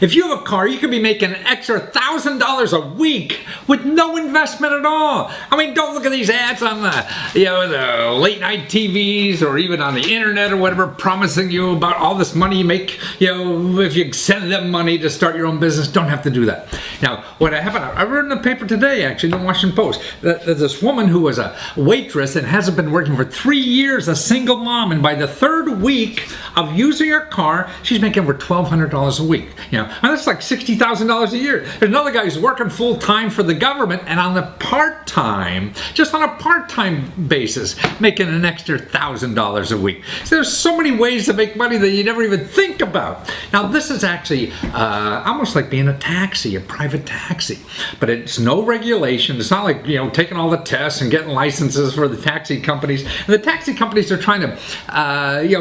If you have a car, you could be making an extra $1,000 a week with no investment at all. I mean, don't look at these ads on the late night TVs or even on the internet or whatever, promising you about all this money you make. If you send them money to start your own business, don't have to do that. Now, what happened? I read in the paper today, actually, in the Washington Post, that this woman who was a waitress and hasn't been working for 3 years, a single mom, and by the third week of using her car, she's making over $1,200 a week. And that's like $60,000 a year. There's another guy who's working full time for the government and on the part-time, just on a part-time basis, making an extra $1,000 a week. So there's so many ways to make money that you never even think about. Now, this is actually almost like being a taxi, a private taxi, but it's no regulation. It's not like taking all the tests and getting licenses for the taxi companies. And the taxi companies are trying to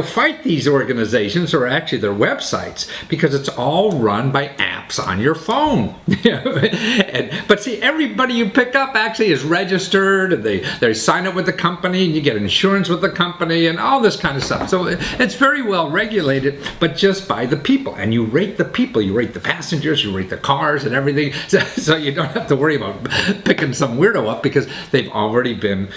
fight these organizations, or actually their websites, because it's all run by apps on your phone. But see, everybody you pick up actually is registered, and they sign up with the company, and you get insurance with the company and all this kind of stuff. So it's very well regulated, but just by the people. And you rate the people, you rate the passengers, you rate the cars and everything, so you don't have to worry about picking some weirdo up, because they've already been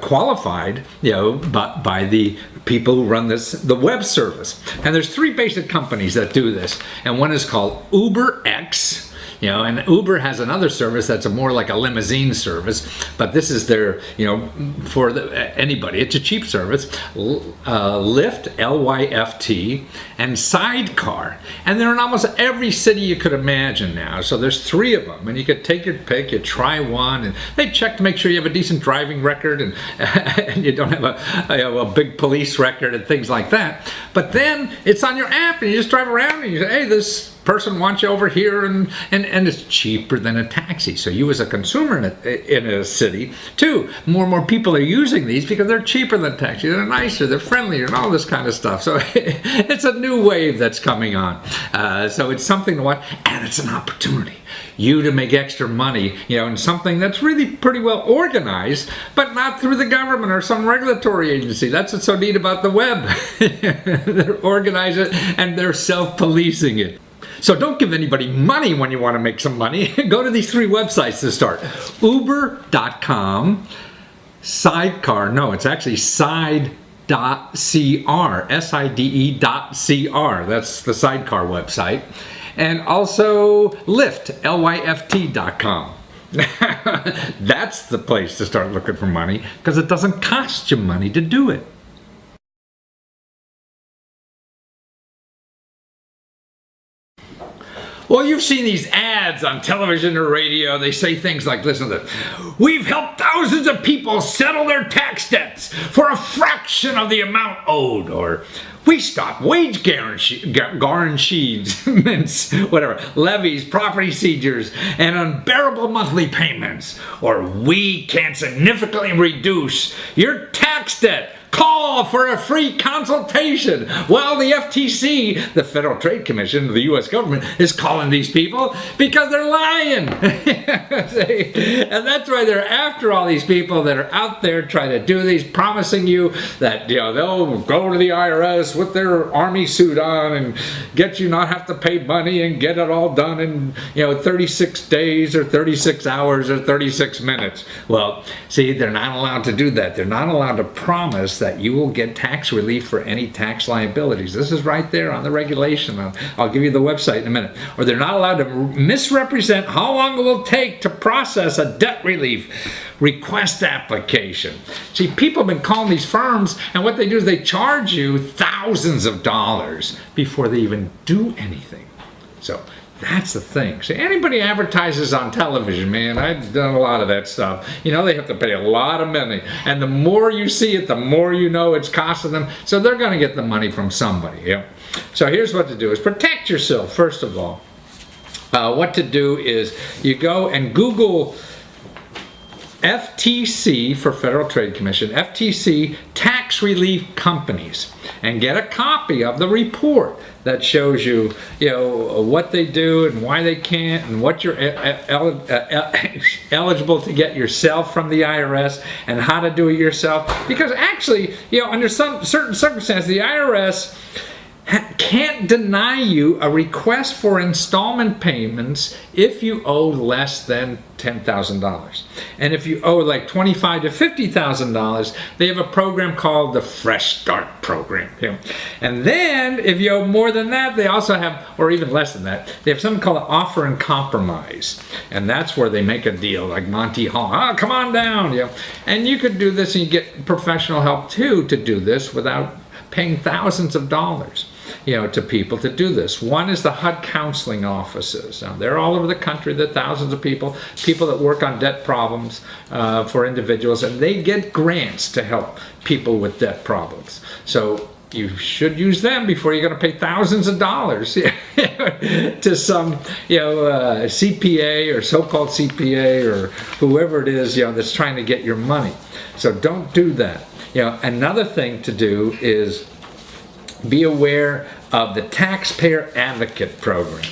qualified by the people who run the web service. And there's 3 basic companies that do this, and one is called UberX. And Uber has another service that's more like a limousine service, but this is their, for anybody. It's a cheap service. Lyft, L-Y-F-T, and Sidecar. And they're in almost every city you could imagine now. So there's 3 of them, and you could take your pick, you try one, and they check to make sure you have a decent driving record and, and you don't have a big police record and things like that. But then it's on your app, and you just drive around and you say, hey, this person wants you over here, and it's cheaper than a taxi. So you as a consumer in a city too, more and more people are using these because they're cheaper than a taxi. They're nicer, they're friendlier, and all this kind of stuff. So it's a new wave that's coming on. So it's something to watch, and it's an opportunity. You to make extra money, in something that's really pretty well organized, but not through the government or some regulatory agency. That's what's so neat about the web. They're organized and they're self-policing it. So don't give anybody money when you want to make some money. Go to these 3 websites to start. Uber.com, Sidecar, no, it's actually Side.cr, SIDE.cr. That's the Sidecar website. And also Lyft, LYFT.com. That's the place to start looking for money, because it doesn't cost you money to do it. Well, you've seen these ads on television or radio. They say things like, listen to this: we've helped thousands of people settle their tax debts for a fraction of the amount owed, or we stop wage garnishments, whatever, levies, property seizures, and unbearable monthly payments, or we can significantly reduce your tax debt. Call for a free consultation. Well, the FTC, the Federal Trade Commission of the U.S. government, is calling these people because they're lying. And that's why they're after all these people that are out there trying to do these, promising you that they'll go to the IRS with their army suit on and get you not have to pay money and get it all done in 36 days or 36 hours or 36 minutes. Well, see, they're not allowed to do that. They're not allowed to promise that you will get tax relief for any tax liabilities. This is right there on the regulation. I'll give you the website in a minute. Or they're not allowed to misrepresent how long it will take to process a debt relief request application. See, people have been calling these firms, and what they do is they charge you thousands of dollars before they even do anything. So that's the thing. See, anybody advertises on television, man, I've done a lot of that stuff. They have to pay a lot of money. And the more you see it, the more you know it's costing them. So they're going to get the money from somebody. So here's what to do is protect yourself, first of all. What to do is you go and Google FTC for Federal Trade Commission, FTC tax relief companies, and get a copy of the report that shows you, what they do and why they can't, and what you're eligible to get yourself from the IRS, and how to do it yourself. Because actually, under some certain circumstances, the IRS can't deny you a request for installment payments if you owe less than $10,000. And if you owe like $25,000 to $50,000, they have a program called the Fresh Start program. And then if you owe more than that, they also have, or even less than that, they have something called an offer and compromise. And that's where they make a deal, like Monty Hall. Come on down. And you could do this and you get professional help too to do this without paying thousands of dollars. To people to do this. One is the HUD counseling offices. Now, they're all over the country. There are thousands of people that work on debt problems for individuals, and they get grants to help people with debt problems. So you should use them before you're going to pay thousands of dollars to some CPA or so-called CPA or whoever it is that's trying to get your money. So don't do that. Another thing to do is be aware of the Taxpayer Advocate Program,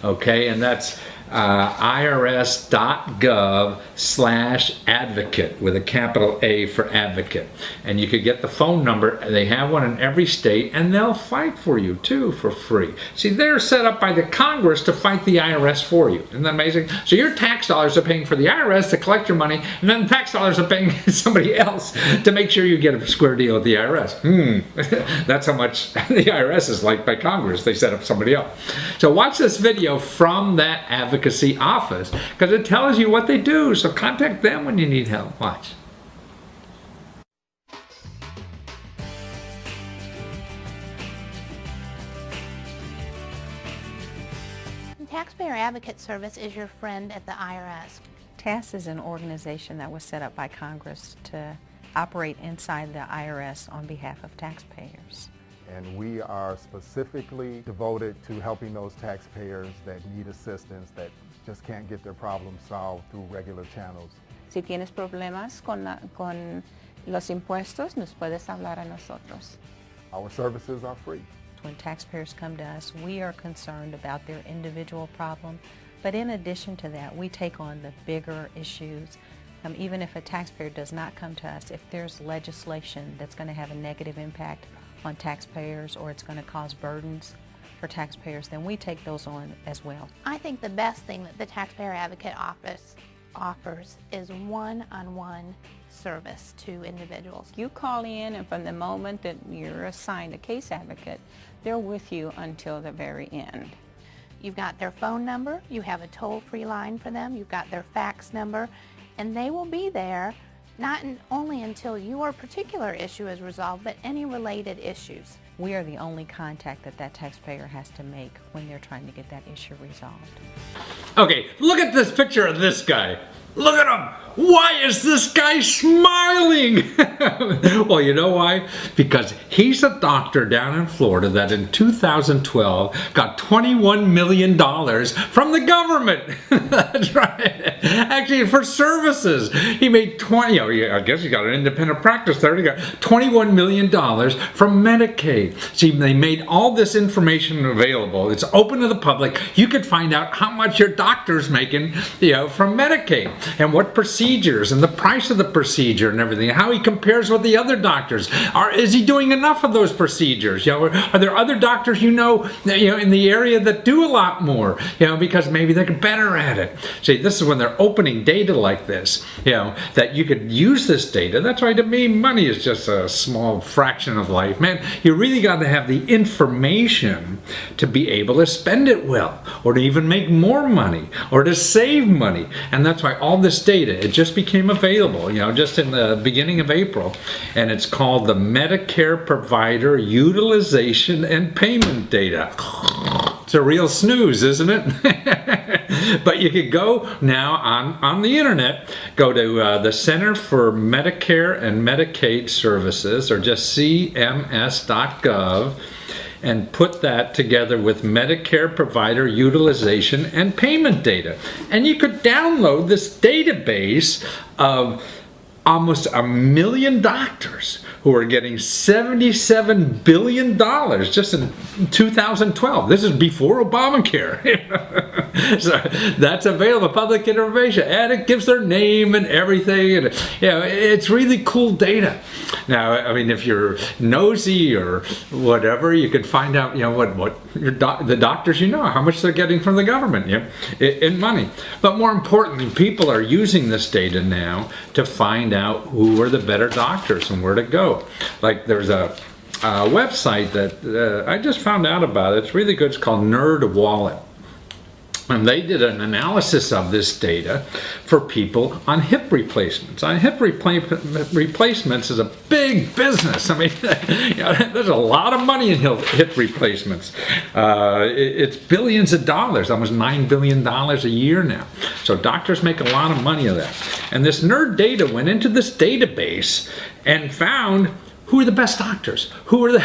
okay? And that's irs.gov/advocate with a capital A for advocate. And you could get the phone number. They have one in every state, and they'll fight for you too for free. See, they're set up by the Congress to fight the IRS for you. Isn't that amazing? So your tax dollars are paying for the IRS to collect your money, and then tax dollars are paying somebody else to make sure you get a square deal with the IRS. That's how much the IRS is liked by Congress. They set up somebody else. So watch this video from that advocate office because it tells you what they do, so contact them when you need help. Watch. Taxpayer Advocate Service is your friend at the IRS. TAS is an organization that was set up by Congress to operate inside the IRS on behalf of taxpayers. And we are specifically devoted to helping those taxpayers that need assistance, that just can't get their problems solved through regular channels. Si tienes problemas con los impuestos, nos puedes hablar a nosotros. Our services are free. When taxpayers come to us, we are concerned about their individual problem, but in addition to that, we take on the bigger issues. Even if a taxpayer does not come to us, if there's legislation that's going to have a negative impact on taxpayers or it's going to cause burdens for taxpayers, then we take those on as well. I think the best thing that the Taxpayer Advocate Office offers is one-on-one service to individuals. You call in, and from the moment that you're assigned a case advocate, they're with you until the very end. You've got their phone number, you have a toll-free line for them, you've got their fax number, and they will be there not only until your particular issue is resolved, but any related issues. We are the only contact that taxpayer has to make when they're trying to get that issue resolved. Okay, look at this picture of this guy. Look at him. Why is this guy smiling? Well, you know why? Because he's a doctor down in Florida that in 2012 got $21 million from the government. That's right. Actually, for services. He made I guess he got an independent practice there. He got $21 million from Medicaid. See, they made all this information available. It's open to the public. You could find out how much your doctor's making, from Medicaid, and what procedures and the price of the procedure and everything, how he compares with the other doctors. Is he doing enough of those procedures? Are there other doctors in the area that do a lot more? Because maybe they're better at it. See, this is when they're opening data like this. That you could use this data. That's why to me, money is just a small fraction of life, man. You really got to have the information to be able to spend it well, or to even make more money, or to save money. And that's why all this data, it just became available, just in the beginning of April, and it's called the Medicare Provider Utilization and Payment Data. It's a real snooze, isn't it? But you could go now on the internet, go to the Center for Medicare and Medicaid Services, or just cms.gov, and put that together with Medicare Provider Utilization and Payment Data. And you could download this database of almost 1 million doctors who are getting $77 billion just in 2012. This is before Obamacare. So that's available, public information, and it gives their name and everything. And it's really cool data. Now, I mean, if you're nosy or whatever, you can find out, what the doctors, how much they're getting from the government, in money. But more importantly, people are using this data now to find out who are the better doctors and where to go. Like there's a website that I just found out about. It's really good. It's called Nerd Wallet. And they did an analysis of this data for people on hip replacements. Replacements is a big business. I mean, there's a lot of money in hip replacements. It's billions of dollars, almost $9 billion a year now. So doctors make a lot of money of that. And this Nerd data went into this database and found who are the best doctors? Who are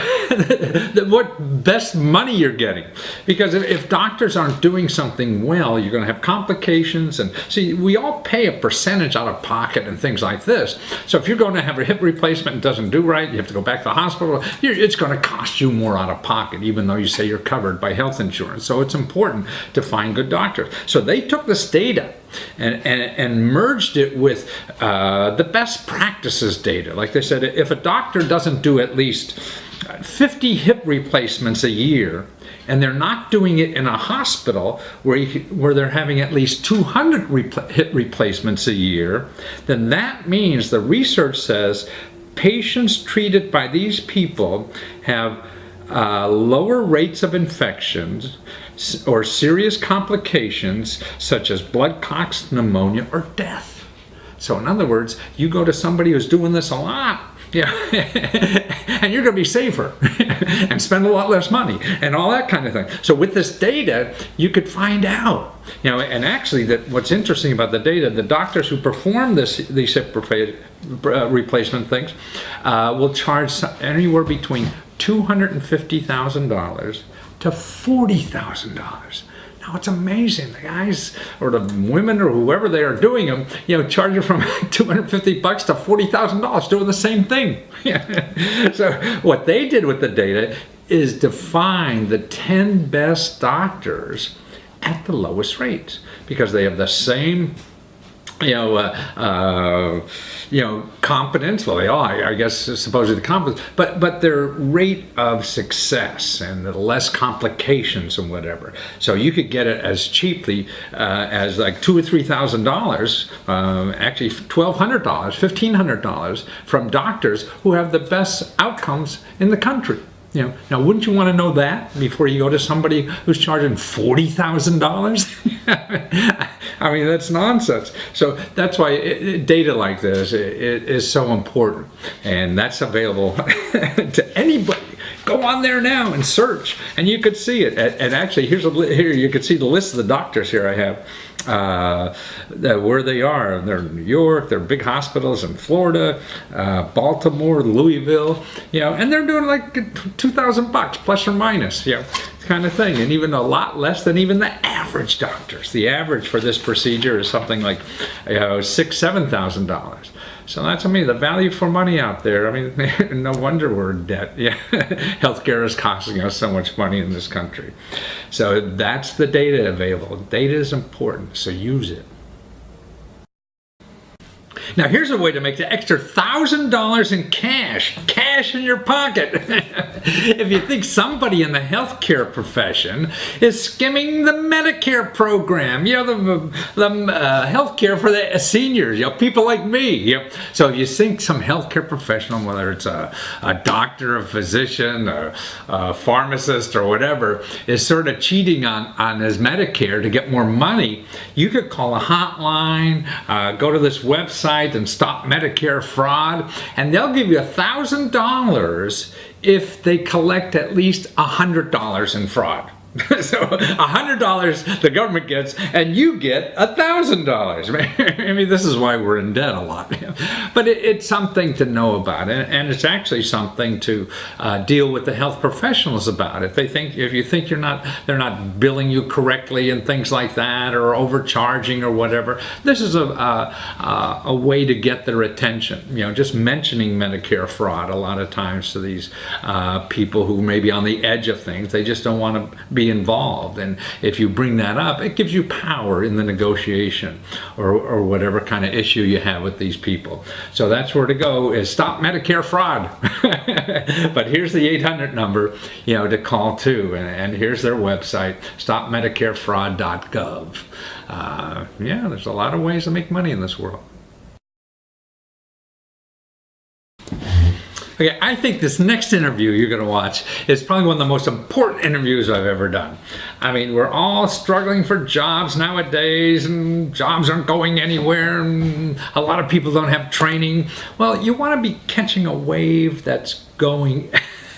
what best money you're getting? Because if doctors aren't doing something well, you're going to have complications. And see, we all pay a percentage out of pocket and things like this. So if you're going to have a hip replacement and it doesn't do right, you have to go back to the hospital, it's going to cost you more out of pocket, even though you say you're covered by health insurance. So it's important to find good doctors. So they took this data and merged it with the best practices data. Like they said, if a doctor doesn't do at least 50 hip replacements a year, and they're not doing it in a hospital where they're having at least 200 hip replacements a year, then that means the research says patients treated by these people have lower rates of infections or serious complications such as blood clots, pneumonia, or death. So in other words, you go to somebody who's doing this a lot, and you're going to be safer and spend a lot less money and all that kind of thing. So with this data, you could find out, and actually what's interesting about the data, the doctors who perform these hip replacement things will charge anywhere between $250,000 to $40,000. Now it's amazing. The guys or the women or whoever they are doing them, charging from $250 to $40,000 doing the same thing. So what they did with the data is define the 10 best doctors at the lowest rates because they have the same competence. Well, they all, I guess, supposedly competence, but their rate of success and the less complications and whatever. So you could get it as cheaply as like $2,000 or $3,000, actually $1,200, $1,500 from doctors who have the best outcomes in the country. Now wouldn't you want to know that before you go to somebody who's charging $40,000? I mean, that's nonsense. So that's why data like this is so important, and that's available to anybody. Go on there now and search, and you could see it. And actually, here you can see the list of the doctors here I have. Where they are. They're in New York, they're big hospitals in Florida, Baltimore, Louisville, and they're doing like $2,000 plus or minus, kind of thing, and even a lot less than even the average doctors. The average for this procedure is something like $6,000–7,000. So that's the value for money out there. I mean, no wonder we're in debt. Healthcare is costing us so much money in this country. So that's the data available. Data is important, so use it. Now here's a way to make the extra $1,000 in cash in your pocket. If you think somebody in the healthcare profession is skimming the Medicare program, the healthcare for the seniors, people like me. So if you think some healthcare professional, whether it's a doctor, a physician, a pharmacist, or whatever, is sort of cheating on his Medicare to get more money, you could call a hotline, go to this website and stop Medicare fraud, and they'll give you $1,000 if they collect at least $100 in fraud. So $100 the government gets, and you get $1,000. I mean, this is why we're in debt a lot. But it's something to know about, and it's actually something to deal with the health professionals about. If you think they're not billing you correctly and things like that, or overcharging or whatever, this is a way to get their attention. Just mentioning Medicare fraud a lot of times to these people who may be on the edge of things. They just don't want to be involved, and if you bring that up, it gives you power in the negotiation or whatever kind of issue you have with these people. So that's where to go, is stop Medicare fraud. But here's the 800 number, to call too, and here's their website, stopmedicarefraud.gov. Yeah, there's a lot of ways to make money in this world. Okay, I think this next interview you're going to watch is probably one of the most important interviews I've ever done. I mean, we're all struggling for jobs nowadays, and jobs aren't going anywhere, and a lot of people don't have training. Well, you want to be catching a wave that's going,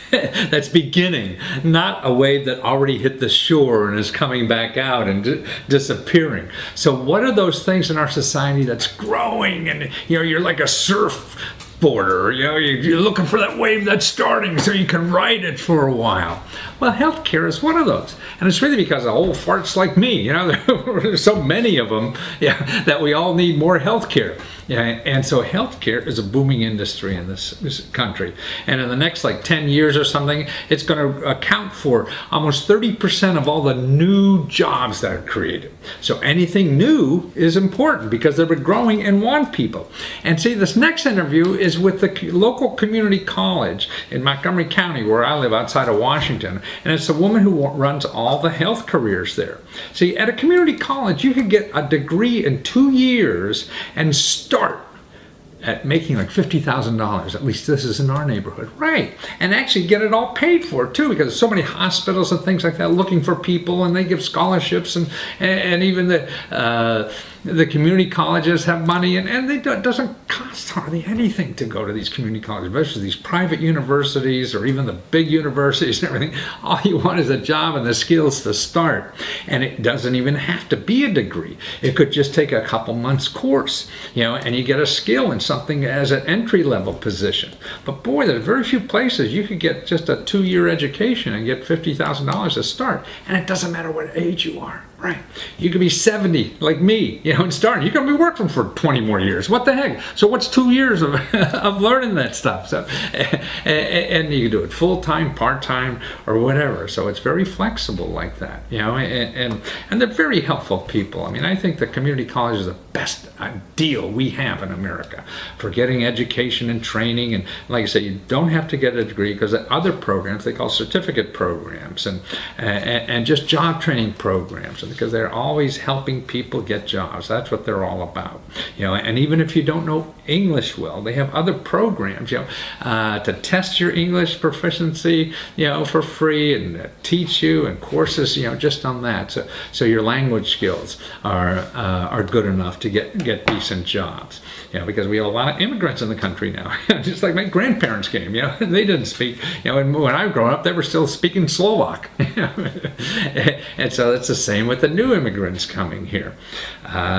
that's beginning, not a wave that already hit the shore and is coming back out and disappearing. So what are those things in our society that's growing, and you're like a surfboarder, you're looking for that wave that's starting so you can ride it for a while. Well, healthcare is one of those, and it's really because of old farts like me. There's so many of them, that we all need more healthcare. And so healthcare is a booming industry in this country, and in the next 10 years or something, it's going to account for almost 30% of all the new jobs that are created. So anything new is important because they're growing and want people. And see, this next interview is with the local community college in Montgomery County, where I live outside of Washington, and it's a woman who runs all the health careers there. See, at a community college, you could get a degree in 2 years and start at making $50,000, at least this is in our neighborhood, right? And actually get it all paid for too, because so many hospitals and things like that looking for people, and they give scholarships, and even the community colleges have money, and it doesn't cost hardly anything to go to these community colleges, especially these private universities or even the big universities and everything. All you want is a job and the skills to start, and it doesn't even have to be a degree. It could just take a couple months course, and you get a skill in something as an entry-level position. But boy, there's very few places you could get just a 2-year education and get $50,000 to start, and it doesn't matter what age you are. Right. You could be 70 like me, and starting. You're going to be working for 20 more years. What the heck? So what's 2 years of learning that stuff? So, and you can do it full-time, part-time, or whatever. So it's very flexible like that, and they're very helpful people. I mean, I think the community college is the best deal we have in America for getting education and training. And like I say, you don't have to get a degree, because the other programs they call certificate programs and just job training programs, because they're always helping people get jobs. That's what they're all about. And even if you don't know English well, they have other programs, to test your English proficiency, for free, and teach you, and courses, just on that. So your language skills are good enough to get decent jobs. Because we have a lot of immigrants in the country now. Just like my grandparents came, they didn't speak, and when I was growing up, they were still speaking Slovak. And so it's the same with the new immigrants coming here.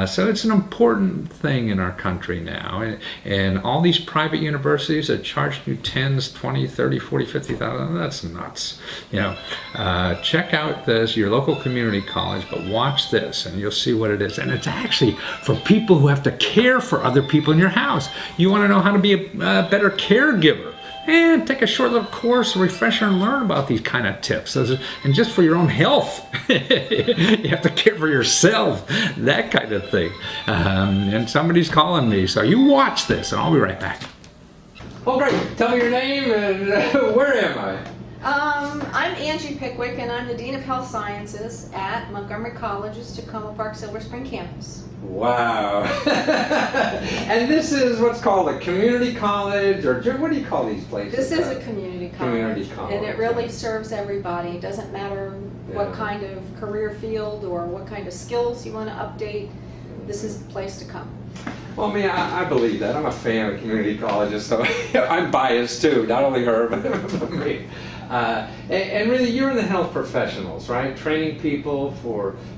So it's an important thing in our country now. And all these private universities are charging you 10s, 20, 30, 40, 50,000. That's nuts. Check out your local community college, but watch this and you'll see what it is. And it's actually for people who have to care for other people in your house. You want to know how to be a better caregiver, and take a short little course, a refresher, and learn about these kind of tips. And just for your own health, you have to care for yourself, that kind of thing. And somebody's calling me, so you watch this, and I'll be right back. Well, great. Tell me your name and where am I? I'm Angie Pickwick, and I'm the Dean of Health Sciences at Montgomery College's Tacoma Park Silver Spring campus. Wow. And this is what's called a community college, or what do you call these places? This is a community college. Community college. And it really serves everybody. It doesn't matter what kind of career field or what kind of skills you want to update. This is the place to come. Well, I believe that. I'm a fan of community colleges, so I'm biased too, not only her, but me. And really, you're in the health professionals, right? Training people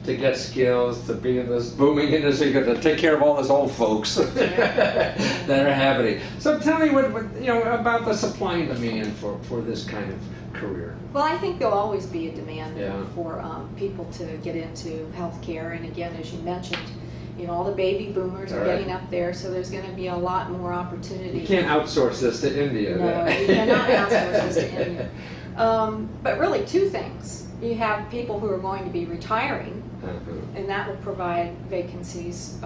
to get skills, to be in this booming industry, to take care of all those old folks that are happening. So tell me what about the supply and demand for this kind of career. Well, I think there'll always be a demand Yeah. for people to get into healthcare, and again, as you mentioned, all the baby boomers are Right. getting up there, so there's going to be a lot more opportunity. You can't outsource this to India. No, you cannot outsource this to India. But really, two things. You have people who are going to be retiring, and that will provide vacancies.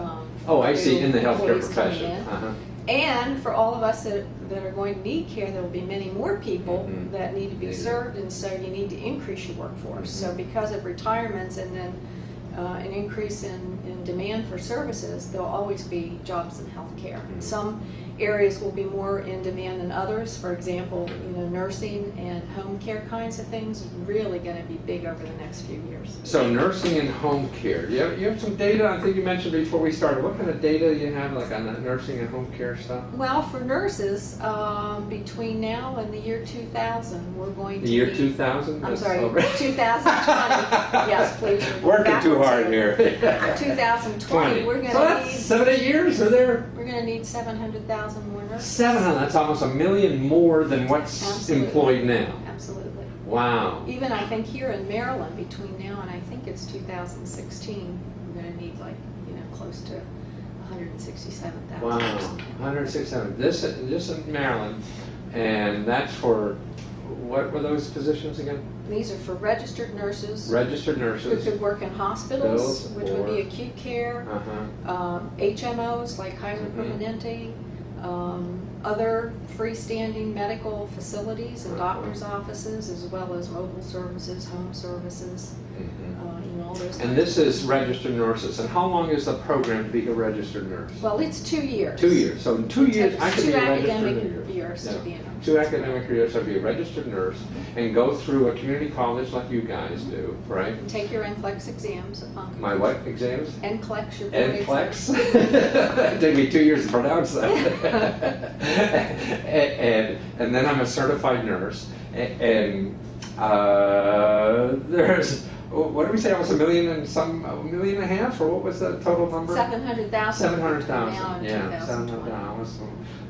Oh, I for see, new in the healthcare employees coming profession. in. And for all of us that are going to need care, there will be many more people Mhm. that need to be Yeah. served, and so you need to increase your workforce. So because of retirements and then an increase in demand for services, there'll always be jobs in healthcare. Some areas will be more in demand than others. For example, nursing and home care kinds of things is really going to be big over the next few years. So nursing and home care. You have some data, I think you mentioned before we started. What kind of data you have like on the nursing and home care stuff? Well, for nurses, between now and the year 2000, we're going to The year be- 2000? I'm sorry, 2020. Yes, please. Working too Backwards hard here. 2020, we're going So to that's need 7-8 years, are there? we're going to need 700,000 more nurses. 700, that's almost 1 million more than what's Absolutely. employed now. Absolutely. Wow. Even I think here in Maryland, between now and I think it's 2016, we're going to need close to 167,000. Wow, 167. This in Maryland, and that's for, what were those positions again? These are for registered nurses Registered who nurses. could work in hospitals, Bills which would be or- acute care, Uh-huh. HMOs like Kaiser Permanente, other freestanding medical facilities and doctor's offices, as well as mobile services, home services, all those. And kinds this of is things. registered nurses. And how long is the program to be a registered nurse? Well, it's 2 years. 2 years. So in 2 years, I could be a registered academic nurse. years to Yeah. be a nurse. 2 academic years, I'd be a registered nurse and go through a community college like you guys do, right? And take your NCLEX exams upon My what exams? NCLEX, your board NCLEX? exams. It'd take me 2 years to pronounce that. and then I'm a certified nurse. And there's, what did we say, almost 1 million and some, 1.5 million, or what was the total number? 700,000. 700,000. Now in Yeah, 2020. 700,000, almost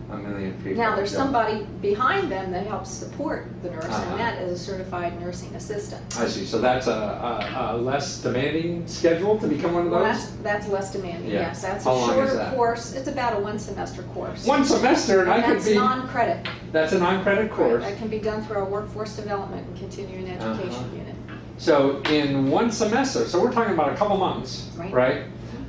1 million people. Now, there's Yeah. somebody behind them that helps support the nurse, Uh-huh. and that is a certified nursing assistant. I see. So that's a less demanding schedule to become one of Well, those? that's less demanding, Yeah. yes. That's How a long is shorter that? course. It's about a 1-semester course. 1 semester, and I And could that's be. non-credit. That's a non-credit course. That can be done through our workforce development and continuing education Uh-huh. unit. So in 1 semester, so we're talking about a couple months, Right. right?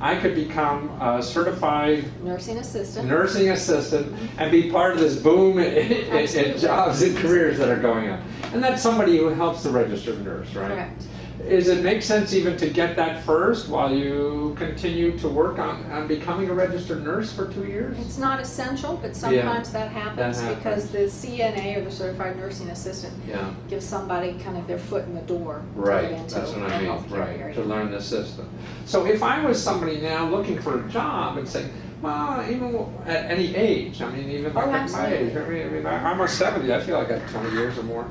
I could become a certified Nursing assistant. nursing assistant and be part of this boom in Absolutely. jobs and careers that are going on. And that's somebody who helps the registered nurse, right? Correct. Does it make sense even to get that first while you continue to work on becoming a registered nurse for 2 years? It's not essential, but sometimes that happens That because the CNA, or the certified nursing assistant, Yeah, gives somebody kind of their foot in the door to right, get into that's what I the mean, healthcare right, area. to learn the system. So if I was somebody now looking for a job and saying, well, even at any age, I mean, even like at my absolutely. age, I'm almost 70, I feel like I got 20 years or more,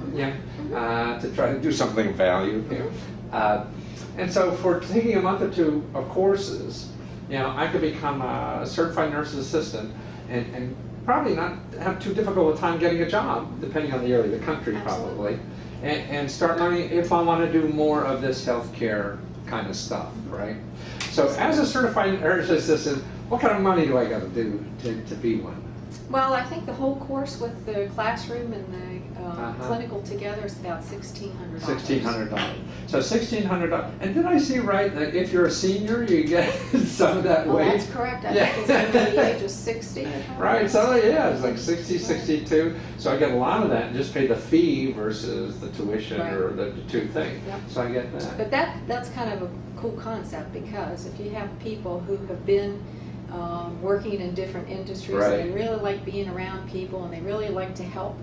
to try to do something of value, and so for taking a month or two of courses, I could become a certified nurse's assistant and probably not have too difficult a time getting a job, depending on the area of the country probably, and start learning if I want to do more of this healthcare kind of stuff, right? So as a certified nurse assistant, what kind of money do I got to do to be one? Well, I think the whole course with the classroom and the Uh-huh. clinical together is about $1,600. $1,600. So $1,600. And did I see right that if you're a senior, you get some of that Oh, wage? that's correct. I Yeah. think it's under the age of 60. if I'm Right, so yeah, it's like 60, 62. So I get a lot of that and just pay the fee versus the tuition or the two things. Yep. So I get that. But that's kind of a cool concept, because if you have people who have been working in different industries Right. and they really like being around people and they really like to help,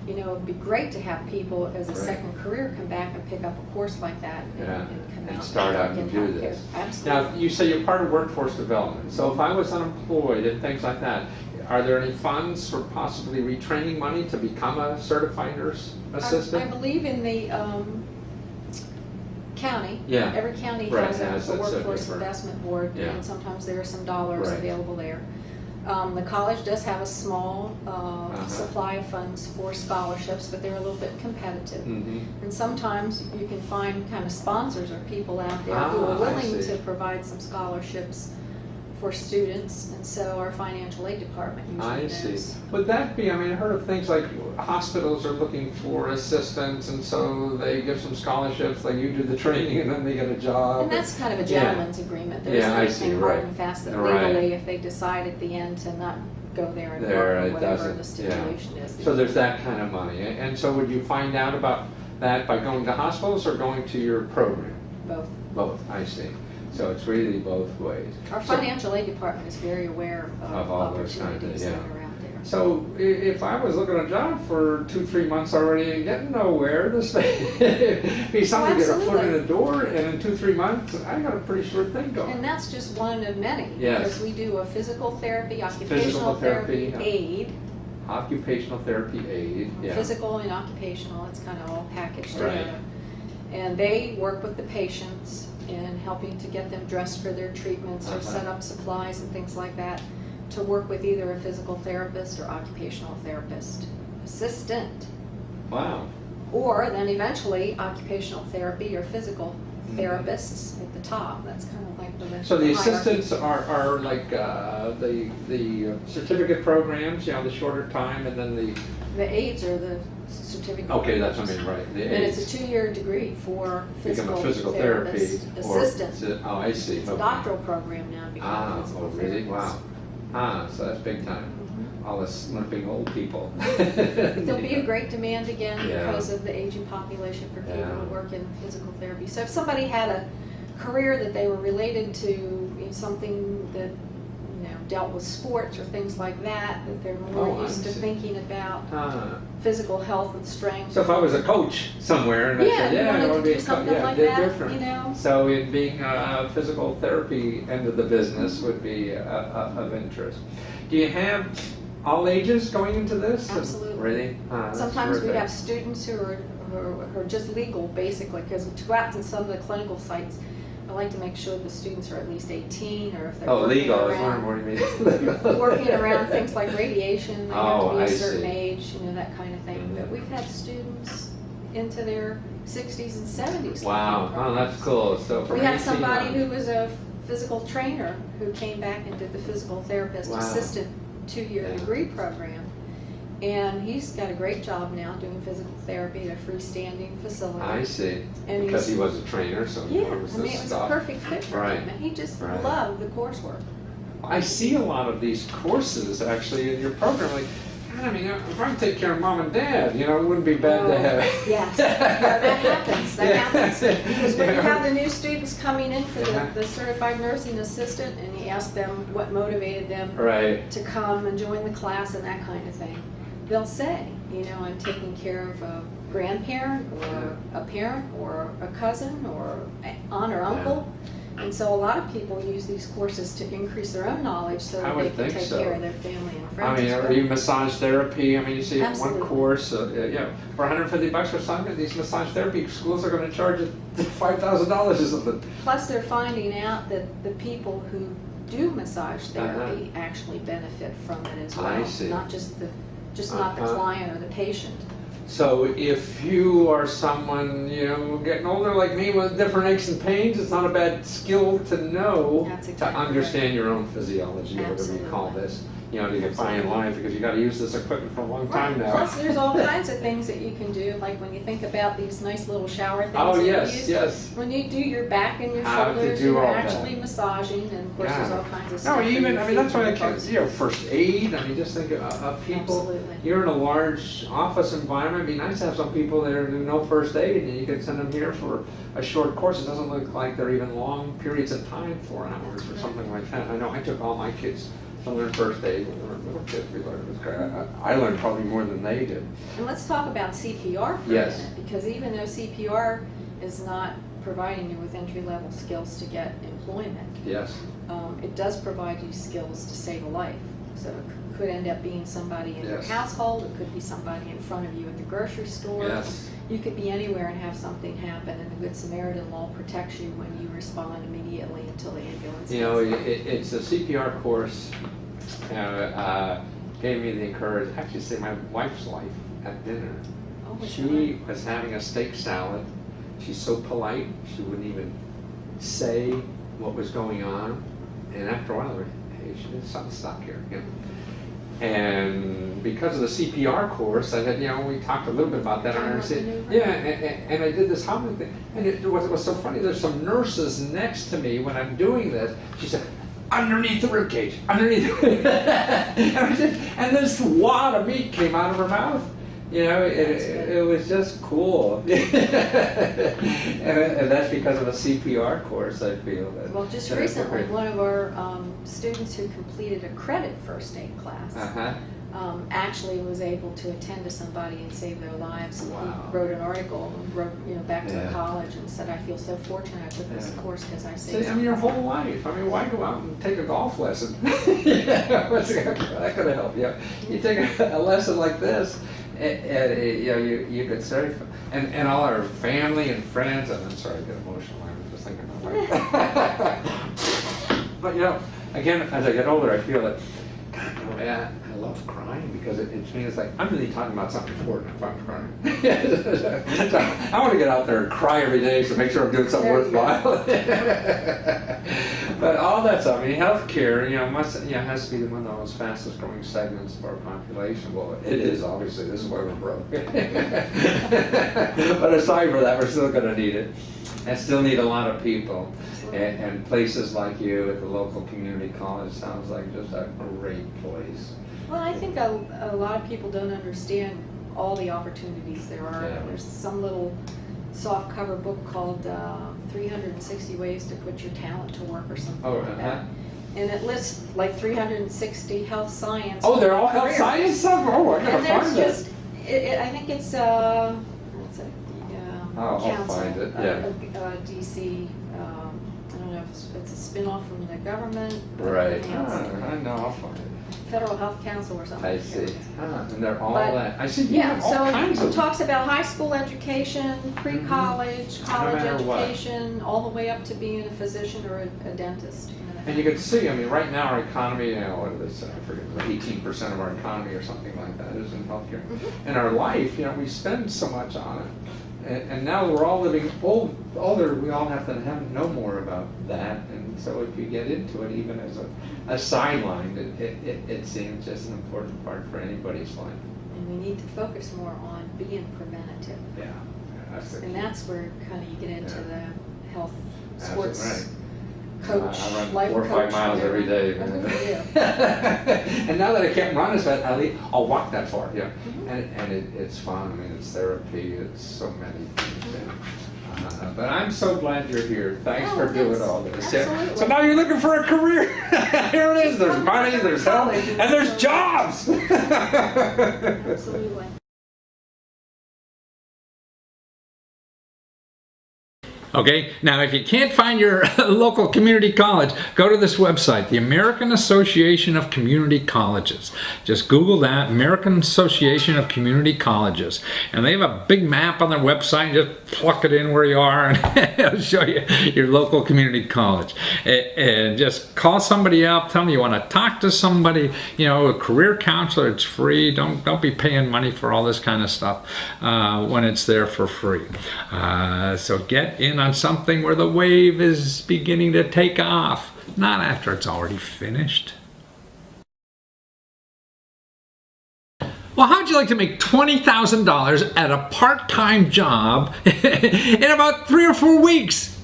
it'd be great to have people as a Right. second career come back and pick up a course like that Yeah, and come and out start out work and in do healthcare. this. Absolutely. Now, you say you're part of workforce development. So if I was unemployed and things like that, are there any funds for possibly retraining money to become a certified nurse assistant? I believe in the county. Yeah. Every county Right, has has a that workforce certificate. investment board, Yeah. and sometimes there are some dollars Right. available there. The college does have a small Uh-huh. supply of funds for scholarships, but they're a little bit competitive. Mhm. And sometimes you can find kind of sponsors or people out there who are Ah, I willing see. to provide some scholarships for students, and so our financial aid department I usually knows. see. Would that be, I mean, I heard of things like hospitals are looking for assistants, and so they give some scholarships, like you do the training and then they get a job. And that's kind of a Yeah. gentleman's agreement. There's Yeah, I see, anything hard right. and fast that Right. legally, if they decide at the end to not go there and There, work or it whatever doesn't, the stipulation yeah. is. So there's that kind of money. And so would you find out about that by going to hospitals or going to your program? Both. Both, I see. So it's really both ways. Our So- financial aid department is very aware Of of all those kinds of- opportunities yeah. that are out there. So if I was looking at a job for 2-3 months already and getting nowhere, this may be something to get a foot in absolutely. the door, and in 2-3 months, I got a pretty sure thing going. And that's just one of many. Yes. Because we do a physical therapy, Physical occupational therapy, therapy yeah. aid, Occupational therapy aid, yeah. physical and occupational, it's kind of all packaged Right. together. And they work with the patients in helping to get them dressed for their treatments or Uh-huh. set up supplies and things like that, to work with either a physical therapist or occupational therapist assistant. Wow. Or then eventually occupational therapy or physical Mhm. therapists at the top. That's kind of like the So the hierarchy. assistants are like the certificate programs, you know, the shorter time, and then the, The aides are the certificate. okay, that's what I mean, right, the And it's a aides. 2-year degree for Become a physical physical therapy therapist or, assistant. oh, I see. It's a okay. doctoral program now to become Ah, a physical oh, really? therapist. Wow. Ah, so that's big time. Mhm. All this limping old people. There'll be a great demand again Yeah. because of the aging population for people Yeah. to work in physical therapy. So if somebody had a career that they were related to, you know, something that, you know, dealt with sports or things like that they're more Oh, I used to see. thinking about Ah. physical health and strength. So if I was a coach somewhere and I Yeah, said, you yeah, wanted I to want to be do a coach, something yeah, like they're that, different. you know? So in being a physical therapy end of the business would be of interest. Do you have all ages going into this? Absolutely. Really? Ah, that's Sometimes we terrific. have students who are just legal, basically, because to go out to some of the clinical sites, I like to make sure the students are at least 18, or if they're Oh, working legal, I was around, wondering what you mean. working around things like radiation, they have Oh, to be I a certain see. age, you know, that kind of thing. But Mhm. we've had students into their 60s and 70s. Wow, oh, that's cool. So from We had 18 somebody on. who was a physical trainer who came back and did the physical therapist Wow. assistant 2-year Yeah. degree program. And he's got a great job now doing physical therapy at a freestanding facility. I see. And Because he he's- was a trainer, so he Yeah, knows I mean, this it was stuff. a perfect fit for Right. him, and he just Right. loved the coursework. I see a lot of these courses actually in your program. Like, God, I mean, if I can take care of mom and dad, you know, it wouldn't be bad to have. Yes, yeah, that happens, that Yeah. happens. Because when you have the new students coming in for Yeah. the certified nursing assistant, and you ask them what motivated them Right. to come and join the class and that kind of thing, they'll say, you know, I'm taking care of a grandparent or a parent or a cousin or aunt or uncle. And so a lot of people use these courses to increase their own knowledge so I that they would can think take so. care of their family and I friends mean, as or well. even massage therapy. I mean, you see one Absolutely. course, yeah, for $150 for something, these massage therapy schools are going to charge you $5,000 or something. Plus, they're finding out that the people who do massage therapy actually benefit from it as well. I see. Not just not the Uh-huh. client or the patient. So if you are someone, you know, getting older like me with different aches and pains, it's not a bad skill to know That's to exactly understand your own physiology, or whatever you call Absolutely. this, you know, to get by in Absolutely. life, because you got to use this equipment for a long time now. Plus, there's all kinds of things that you can do, like when you think about these nice little shower things Oh, that yes, you use. yes. When you do your back and your How to shoulders, do you're all that. actually massaging, and of course, there's Yeah. all kinds of stuff. No, for even, your I mean, feet that's why I and can't, toes. you know, first aid, I mean, just think of people. Absolutely. You're in a large office environment, it'd be nice to have some people there who know first aid, and you could send them here for a short course. It doesn't look like they're even long periods of time, 4 hours or something like that. I know I took all my kids to learn first aid when they were little kids. We learned, it was great. I learned probably more than they did. And let's talk about CPR for Yes. a minute, because even though CPR is not providing you with entry-level skills to get employment, Yes. it does provide you skills to save a life. So it could end up being somebody in your Yes. household, it could be somebody in front of you at the grocery store. Yes. You could be anywhere and have something happen, and the Good Samaritan law protects you when you respond immediately until the ambulance You know, gets there. it's a CPR course. Gave me the encouragement. Actually, say my wife's life at dinner. Oh, was She was having a steak salad. She's so polite. She wouldn't even say what was going on. And after a while, hey, something stuck here. You know? And because of the CPR course, I had, we talked a little bit about that. And I said, yeah, and I did this Heimlich thing. And it was so funny. There's some nurses next to me when I'm doing this. She said, underneath the ribcage, underneath. and this wad of meat came out of her mouth. It was just cool. and that's because of a CPR course, I feel. Well, just recently, one of our students who completed a credit first aid class actually was able to attend to somebody and save their lives. And Wow. he wrote an article and wrote, back to the Yeah. college and said, I feel so fortunate I took this Yeah. course because I saved See, some your people." whole life. Why go out and take a golf lesson? What's that going to help you? You take a lesson like this, and you could start, and all our family and friends. And I'm sorry, I get emotional. I was just thinking about my wife. But again, as I get older, I feel that God, I love crying because it means like I'm really talking about something important if I'm crying. So I want to get out there and cry every day to make sure I'm doing something worthwhile. But all that stuff, healthcare, has to be one of those fastest growing segments of our population. Well, it is, obviously. This is why we're broke. But aside from that, we're still going to need it. And still need a lot of people. And places like you at the local community college sounds like just a great place. Well, I think a lot of people don't understand all the opportunities there are. Yeah. There's some little soft cover book called 360 Ways to Put Your Talent to Work or something like that. And it lists like 360 health science. Oh, they're all health careers. science stuff? Oh, I gotta And there's find that. just, I think it's what's it? I'll Council, find it, yeah. DC. I don't know if it's a spin-off from the government. but Right. anything else. I know, I'll find it. Federal Health Council or something. I see. And they're all But, that. I see you Yeah, have all so kinds it of. talks about high school education, pre-college, college matter what. education, all the way up to being a physician or a dentist. And you can see, right now our economy, what do they say? I forget, like 18% of our economy or something like that is in healthcare. Mm-hmm. In our life, we spend so much on it. And now we're all living older, we all have to know more about that. And so if you get into it, even as a sideline, it seems just an important part for anybody's life. And we need to focus more on being preventative. Yeah, that's the And key. that's where kind of you get into Yeah. the health, That's sports, right. coach, I run life 4 or 5 coach, miles every day. Oh, good for you. And now that I can't run as fast, I'll walk that far. Yeah, Mm-hmm. and it's fun. It's therapy. It's so many things. But I'm so glad you're here. Thanks Oh, for doing thanks. all this. Yeah. Absolutely. So now you're looking for a career. Here it is. There's money. There's help, and there's jobs. Absolutely. Okay, now if you can't find your local community college, go to this website, the American Association of Community Colleges. Just Google that, American Association of Community Colleges. And they have a big map on their website. Just pluck it in where you are and it'll show you your local community college. And just call somebody up, tell them you want to talk to somebody, a career counselor, it's free. Don't be paying money for all this kind of stuff when it's there for free. So get in on something where the wave is beginning to take off, not after it's already finished. Well, how'd you like to make $20,000 at a part-time job in about 3 or 4 weeks?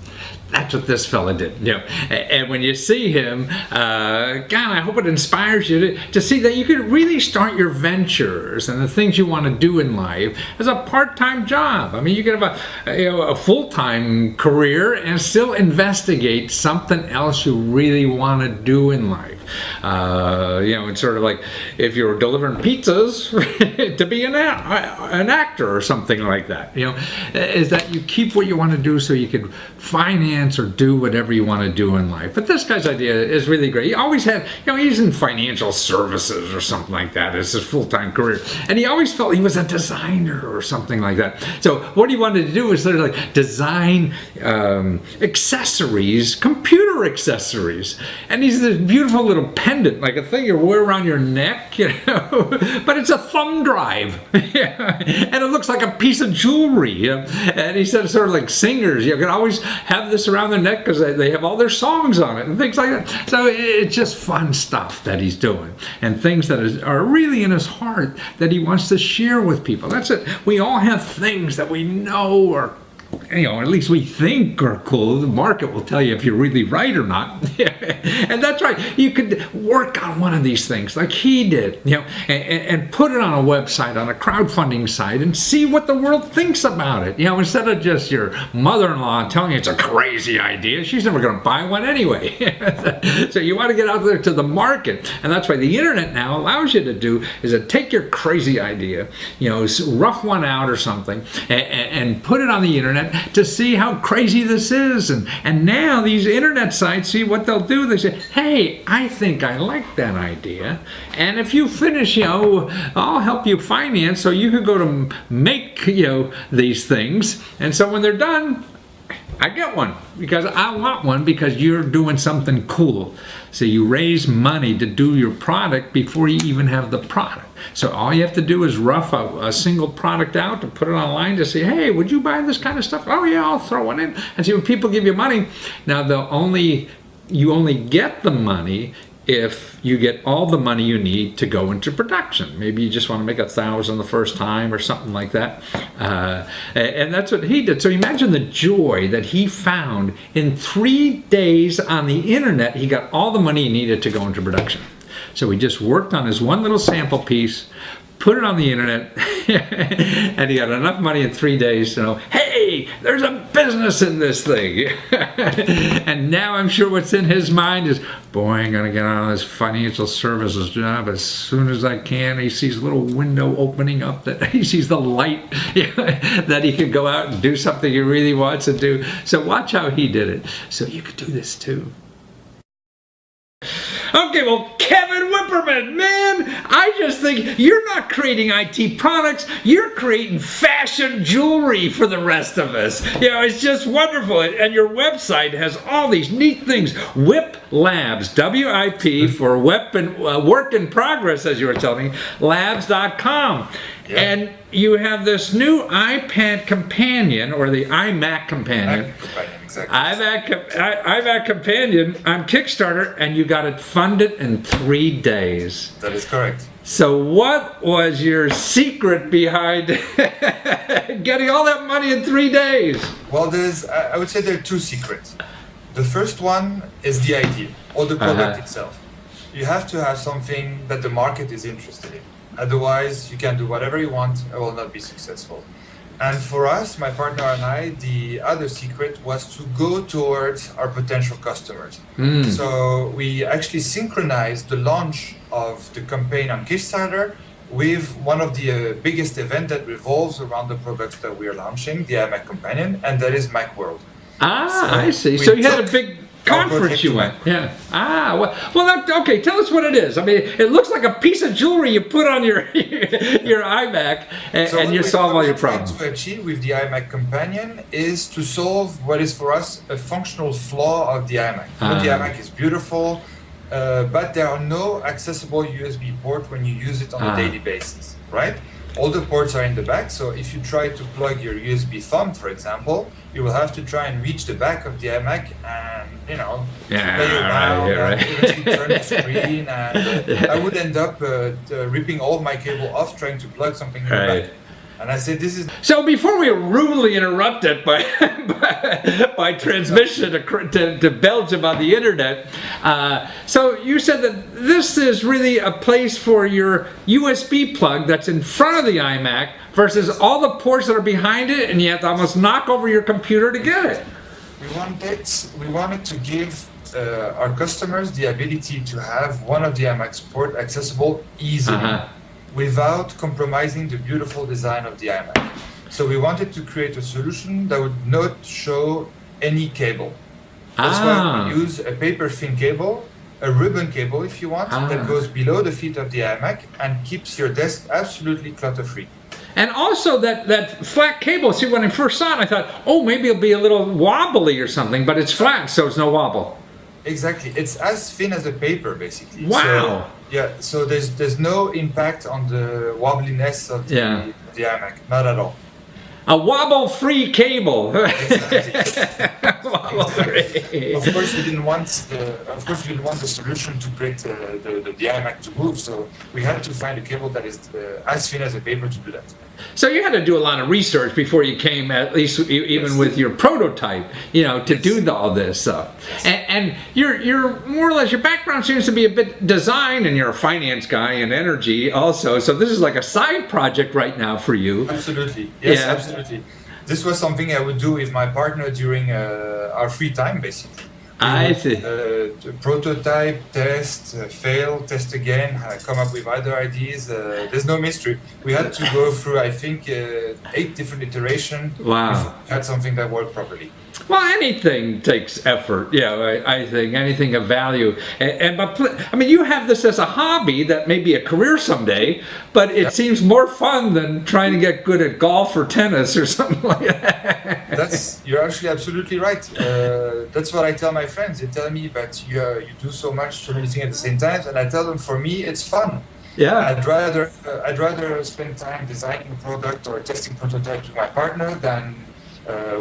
That's what this fella did. And when you see him, God, I hope it inspires you to see that you could really start your ventures and the things you want to do in life as a part-time job. You could have a full-time career and still investigate something else you really want to do in life. It's sort of like if you were delivering pizzas to be an actor or something like that. Is that you keep what you want to do so you can finance or do whatever you want to do in life. But this guy's idea is really great. He always had, he's in financial services or something like that as his full-time career, and he always felt he was a designer or something like that. So what he wanted to do was sort of like design accessories, computer accessories, and he's this beautiful little pendant, like a thing you wear around your neck, but it's a thumb drive, and it looks like a piece of jewelry. And he said, sort of like singers, you can always have this around their neck because they have all their songs on it and things like that. So it's just fun stuff that he's doing, and things that are really in his heart that he wants to share with people. That's it. We all have things that we know are, at least we think are cool. The market will tell you if you're really right or not. And that's right. You could work on one of these things like he did, and put it on a website, on a crowdfunding site, and see what the world thinks about it. Instead of just your mother-in-law telling you it's a crazy idea, she's never going to buy one anyway. So you want to get out there to the market. And that's why the internet now allows you to do is to take your crazy idea, rough one out or something, and put it on the internet to see how crazy this is. And now these internet sites, see what they'll do. They say, hey, I think I like that idea. And if you finish, I'll help you finance so you can go to make, these things. And so when they're done, I get one because I want one because you're doing something cool. So you raise money to do your product before you even have the product. So all you have to do is rough a single product out to put it online to say, hey, would you buy this kind of stuff? Oh yeah, I'll throw one in. And see, when people give you money, now you only get the money if you get all the money you need to go into production. Maybe you just want to make 1,000 the first time or something like that. And that's what he did. So imagine the joy that he found in 3 days on the internet. He got all the money he needed to go into production. So he just worked on his one little sample piece, put it on the internet, and he got enough money in 3 days to know, hey, there's a business in this thing. And now I'm sure what's in his mind is, boy, I'm going to get out of this financial services job as soon as I can. He sees a little window opening up, that he sees the light that he could go out and do something he really wants to do. So watch how he did it. So you could do this too. Okay, well, Kevin Whipperman, man, I just think you're not creating IT products, you're creating fashion jewelry for the rest of us. It's just wonderful. And your website has all these neat things. WIP Labs, WIP for work in progress, as you were telling me, labs.com. Yeah. And you have this new iPad companion, or the iMac companion. Exactly. iMac companion on Kickstarter, and you got it funded in 3 days. That is correct. So what was your secret behind getting all that money in 3 days? Well, I would say there are two secrets. The first one is the idea, or the product itself. You have to have something that the market is interested in. Otherwise, you can do whatever you want and will not be successful. And for us, my partner and I, the other secret was to go towards our potential customers. So we actually synchronized the launch of the campaign on Kickstarter with one of the biggest events that revolves around the products that we are launching, the iMac Companion, and that is Macworld. I see. So you had a big conference you went. Yeah. Okay, tell us what it is. I mean, it looks like a piece of jewelry you put on your iMac and you solve all your problems. What we're trying to achieve with the iMac Companion is to solve what is for us a functional flaw of the iMac. The iMac is beautiful, but there are no accessible USB ports when you use it on a daily basis, right? All the ports are in the back, so if you try to plug your USB thumb, for example, you will have to try and reach the back of the iMac and, play around and eventually turn the screen, and I would end up ripping all of my cable off trying to plug something in the back. And I said, this is... So before we were rudely interrupted by transmission to Belgium on the internet, so you said that this is really a place for your USB plug that's in front of the iMac versus all the ports that are behind it, and you have to almost knock over your computer to get it. We wanted to give our customers the ability to have one of the iMacs port accessible easily without compromising the beautiful design of the iMac. So we wanted to create a solution that would not show any cable. That's why we use a paper thin cable, a ribbon cable if you want, that goes below the feet of the iMac and keeps your desk absolutely clutter-free. And also that flat cable, see, when I first saw it, I thought, oh, maybe it'll be a little wobbly or something, but it's flat, so it's no wobble. Exactly. It's as thin as a paper, basically. Wow. So there's no impact on the wobbliness of the iMac, not at all. A wobble-free cable. Wobble-free. Of course, we didn't want the solution to break the iMac to move, so we had to find a cable that is as thin as a paper to do that. So you had to do a lot of research before you came, at least even with your prototype, to do all this stuff. And you're more or less, your background seems to be a bit design, and you're a finance guy and energy also. So this is like a side project right now for you. Absolutely. Yes, absolutely. This was something I would do with my partner during our free time, basically. I see. Prototype, test, fail, test again, come up with other ideas. There's no mystery. We had to go through, I think, 8 different iterations. Wow. We had something that worked properly. Well, anything takes effort. I think anything of value. But I mean, you have this as a hobby that may be a career someday, but it seems more fun than trying to get good at golf or tennis or something like that. You're actually absolutely right. That's what I tell my friends. They tell me, but you do so many things at the same time, and I tell them, for me, it's fun. Yeah. I'd rather spend time designing a product or testing prototypes with my partner than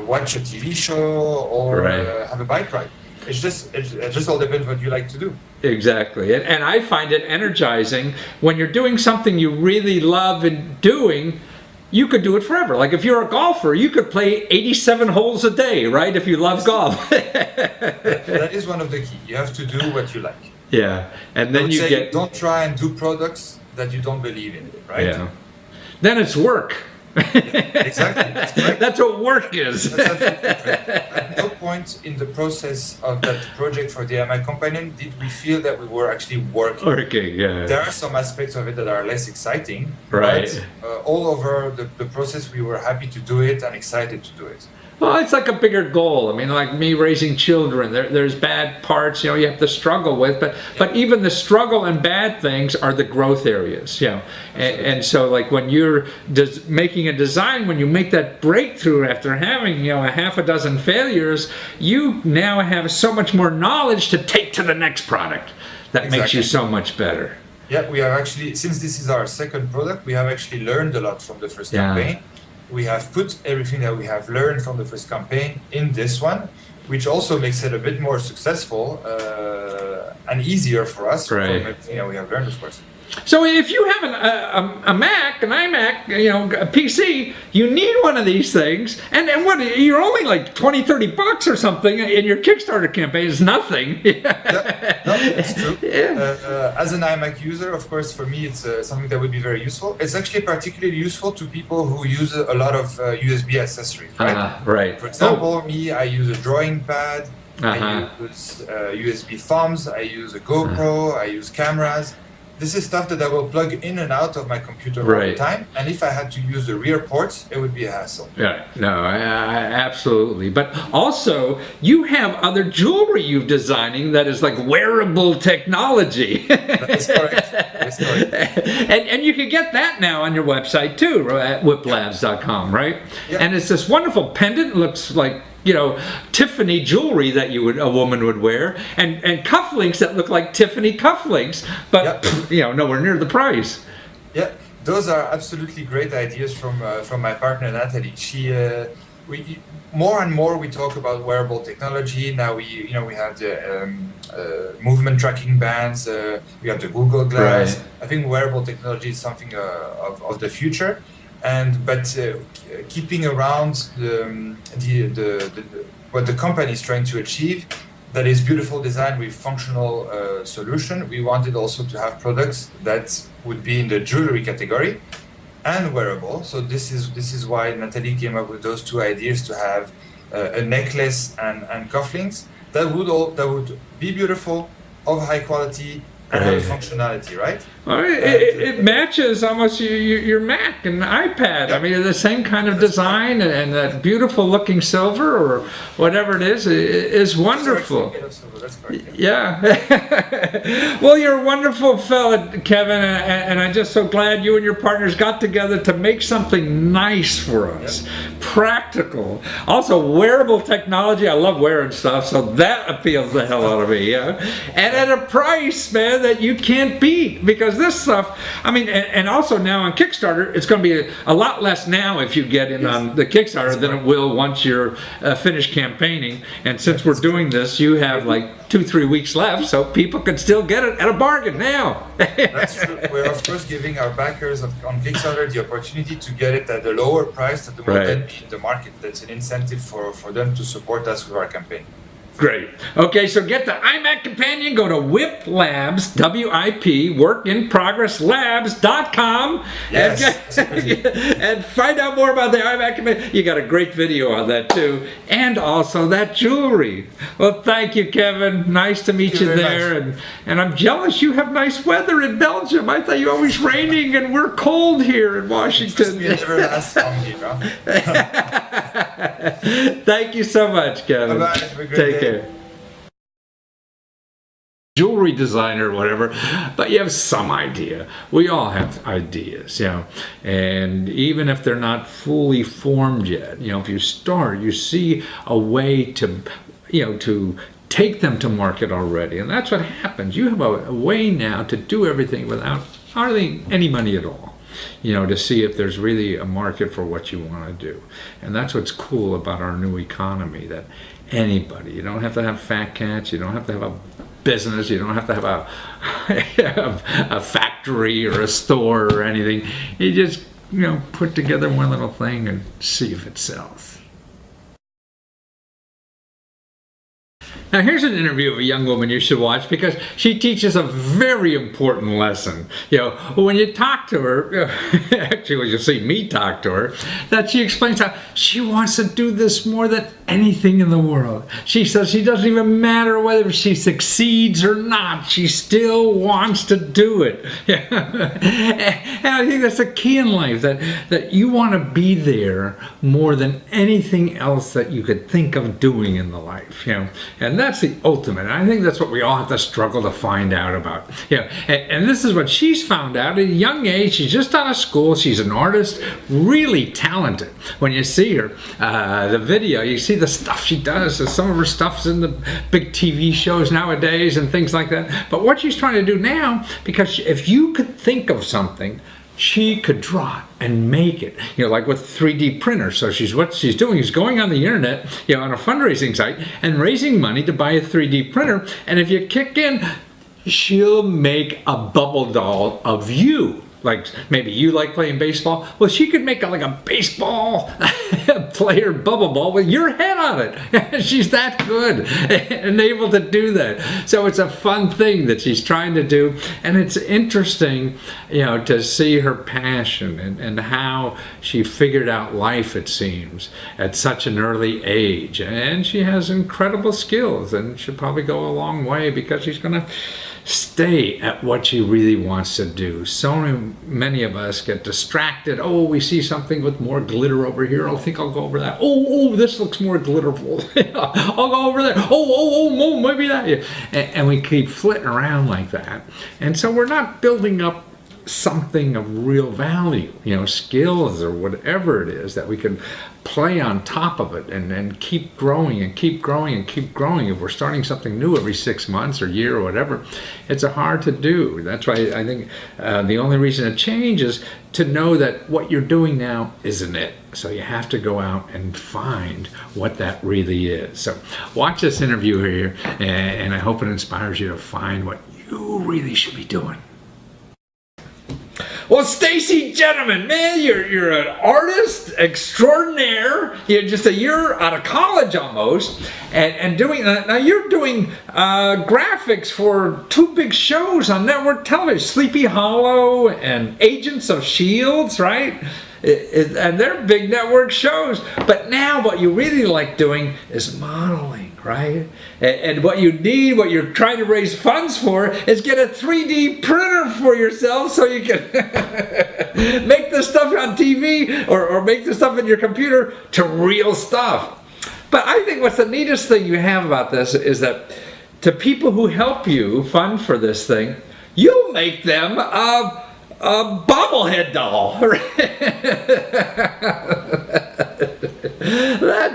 watch a TV show or have a bike ride. It just all depends what you like to do. Exactly. And I find it energizing when you're doing something you really love and doing. You could do it forever. Like if you're a golfer, you could play 87 holes a day, right? If you love golf. That is one of the key. You have to do what you like. Yeah. And then don't try and do products that you don't believe in, right? Yeah. Then it's work. Exactly. That's what work is. That's at no point in the process of that project for the iMac Companion did we feel that we were actually working. There are some aspects of it that are less exciting, right? But all over the process, we were happy to do it and excited to do it. Well, it's like a bigger goal. I mean, like me raising children, there's bad parts, you have to struggle with, but even the struggle and bad things are the growth areas, And so like when you're making a design, when you make that breakthrough after having, a half a dozen failures, you now have so much more knowledge to take to the next product that makes you so much better. Yeah, we have actually, since this is our second product, we have actually learned a lot from the first campaign. We have put everything that we have learned from the first campaign in this one, which also makes it a bit more successful and easier for us from everything that we have learned, of course. So if you have a Mac, an iMac, a PC, you need one of these things. And what, you're only like $20-30 or something, and your Kickstarter campaign is nothing. It's true. As an iMac user, of course, for me, it's something that would be very useful. It's actually particularly useful to people who use a lot of USB accessories, right? For example, me, I use a drawing pad, I use USB thumbs, I use a GoPro, I use cameras. This is stuff that I will plug in and out of my computer all the time, and if I had to use the rear ports, it would be a hassle. Yeah, no, absolutely. But also, you have other jewelry you're designing that is like wearable technology. That's correct. That's correct. And you can get that now on your website too, at whiplabs.com, right? Yeah. And it's this wonderful pendant, looks like Tiffany jewelry that a woman would wear, and cufflinks that look like Tiffany cufflinks, but nowhere near the price. Yeah, those are absolutely great ideas from my partner Natalie. We more and more we talk about wearable technology. Now we have the movement tracking bands. We have the Google Glass. I think wearable technology is something of the future. But keeping around what the company is trying to achieve, that is beautiful design with functional solution. We wanted also to have products that would be in the jewelry category and wearable. So this is why Natalie came up with those two ideas to have a necklace and cufflinks that would be beautiful, of high quality, and have functionality, right? Well, it matches almost your Mac and iPad. I mean, the same kind of design, and that beautiful looking silver or whatever it is wonderful. That's correct. Yeah. Well, you're a wonderful fella, Kevin, and I'm just so glad you and your partners got together to make something nice for us. Practical. Also, wearable technology. I love wearing stuff, so that appeals the hell out of me. Yeah. And at a price, man, that you can't beat, because this stuff, I mean, and also now on Kickstarter, it's going to be a lot less now if you get in on the Kickstarter than it will once you're finished campaigning. And since we're doing this, you have like 2-3 weeks left, so people can still get it at a bargain now. That's true. We're of course giving our backers on Kickstarter the opportunity to get it at a lower price that will then be in the market. That's an incentive for them to support us with our campaign. Great. Okay, so get the iMac Companion. Go to WIP Labs, W-I-P, workinprogresslabs.com, Yes. and find out more about the iMac Companion. You got a great video on that too, and also that jewelry. Well, thank you, Kevin. Nice to meet you there, and I'm jealous you have nice weather in Belgium. I thought you were always raining, and we're cold here in Washington. It never lasts long here, huh? Thank you so much, Kevin. Bye-bye. Have a great Take day. care. Jewelry designer or whatever, but you have some idea. We all have ideas, you know, and even if they're not fully formed yet, you know, if you start, you see a way to, you know, to take them to market already, and that's what happens. You have a way now to do everything without hardly any money at all, you know, to see if there's really a market for what you want to do. And that's what's cool about our new economy, that anybody, you don't have to have fat cats, you don't have to have a business, you don't have to have a factory or a store or anything. You just, you know, put together one little thing and see if it sells. Now here's an interview of a young woman you should watch, because she teaches a very important lesson. You know, when you talk to her, actually when you see me talk to her, that she explains how she wants to do this more than anything in the world. She says she doesn't even matter whether she succeeds or not, she still wants to do it. And I think that's the key in life, that you want to be there more than anything else that you could think of doing in the life, you know. And that's the ultimate. And I think that's what we all have to struggle to find out about. You know, and this is what she's found out at a young age. She's just out of school. She's an artist, really talented. When you see her, the video, you see the stuff she does. So some of her stuff's in the big TV shows nowadays and things like that. But what she's trying to do now, because if you could think of something, she could draw it and make it, you know, like with 3D printers. So what she's doing is going on the internet, you know, on a fundraising site and raising money to buy a 3D printer. And if you kick in, she'll make a bubble doll of you. Like maybe you like playing baseball. Well, she could make like a baseball player bubble ball with your head on it. She's that good and able to do that. So it's a fun thing that she's trying to do, and it's interesting, you know, to see her passion and how she figured out life, it seems, at such an early age. And she has incredible skills, and she'll probably go a long way because she's going to stay at what she really wants to do. So many of us get distracted. Oh, we see something with more glitter over here. I think I'll go over that. Oh, this looks more glitterful. I'll go over there. Oh, maybe that. And we keep flitting around like that. And so we're not building up something of real value, you know, skills or whatever it is that we can play on top of it and keep growing and keep growing and keep growing. If we're starting something new every 6 months or year or whatever, it's hard to do. That's why I think the only reason to change is to know that what you're doing now isn't it. So you have to go out and find what that really is. So watch this interview here, and I hope it inspires you to find what you really should be doing. Well, Stacy Gentleman, man, you're an artist extraordinaire. You're just a year out of college almost, and doing now. You're doing graphics for 2 big shows on network television: Sleepy Hollow and Agents of Shields, right? And they're big network shows. But now, what you really like doing is modeling. right? And what you need, what you're trying to raise funds for, is get a 3D printer for yourself so you can make the stuff on TV or make the stuff in your computer to real stuff. But I think what's the neatest thing you have about this is that to people who help you fund for this thing, you make them a bobblehead doll.